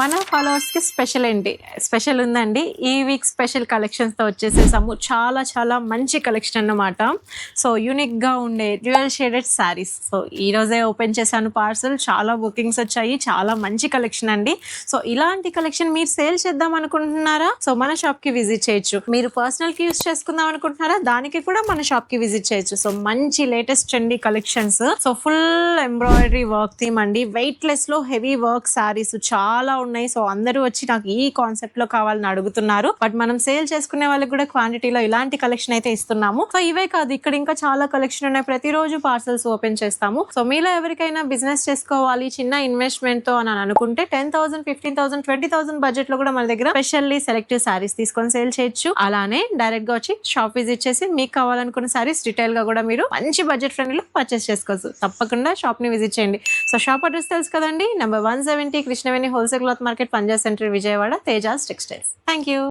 మన ఫాలోవర్స్ కి స్పెషల్ ఏంటి స్పెషల్ ఉందండి. ఈ వీక్ స్పెషల్ కలెక్షన్స్ తో వచ్చేసేసాము. చాలా చాలా మంచి కలెక్షన్ అన్నమాట. సో యూనిక్ గా ఉండే డ్యూయల్ షేడెడ్ శారీస్. సో ఈ రోజే ఓపెన్ చేశాను పార్సల్. చాలా బుకింగ్స్ వచ్చాయి. చాలా మంచి కలెక్షన్ అండి. సో ఇలాంటి కలెక్షన్ మీరు సేల్ చేద్దాం అనుకుంటున్నారా? సో మన షాప్ కి విజిట్ చేయొచ్చు. మీరు పర్సనల్ కి యూస్ చేసుకుందాం అనుకుంటున్నారా? దానికి కూడా మన షాప్ కి విజిట్ చేయొచ్చు. సో మంచి latest trendy collections. So full embroidery work theme అండి. వెయిట్ లెస్ లో హెవీ వర్క్ శారీస్ చాలా ఉన్నాయి. సో అందరూ వచ్చి నాకు ఈ కాన్సెప్ట్ లో కావాలని అడుగుతున్నారు. బట్ మనం సేల్ చేసుకునే వాళ్ళకి కూడా క్వాంటిటీలో ఇలాంటి కలెక్షన్ అయితే ఇస్తున్నాము. సో ఇవే కాదు, ఇక్కడ ఇంకా చాలా కలెక్షన్ ఉన్నాయి. ప్రతిరోజు పార్సల్స్ ఓపెన్ చేస్తాము. సో మీలో ఎవరికైనా బిజినెస్ చేసుకోవాలి చిన్న ఇన్వెస్ట్మెంట్ తో అని అనుకుంటే 10,000, 15,000, 20,000 బడ్జెట్ లో కూడా మన దగ్గర స్పెషల్లీ సెలెక్టివ్ సారీస్ తీసుకొని సేల్ చేయొచ్చు. అలానే డైరెక్ట్ గా వచ్చి షాప్ విజిట్ చేసి మీకు కావాలనుకున్న సారీస్ డీటెయిల్ గా కూడా మీరు మంచి బడ్జెట్ ఫ్రెండ్లీ పర్చేస్ చేసుకోవచ్చు. తప్పకుండా షాప్ ని విజిట్ చేయండి. సో షాప్ అడ్రస్ తెలుసు కదండి, number 170 Krishnaveni wholesale cloth market, Punjab centre, Vijayawada, Tejas textiles. Thank you.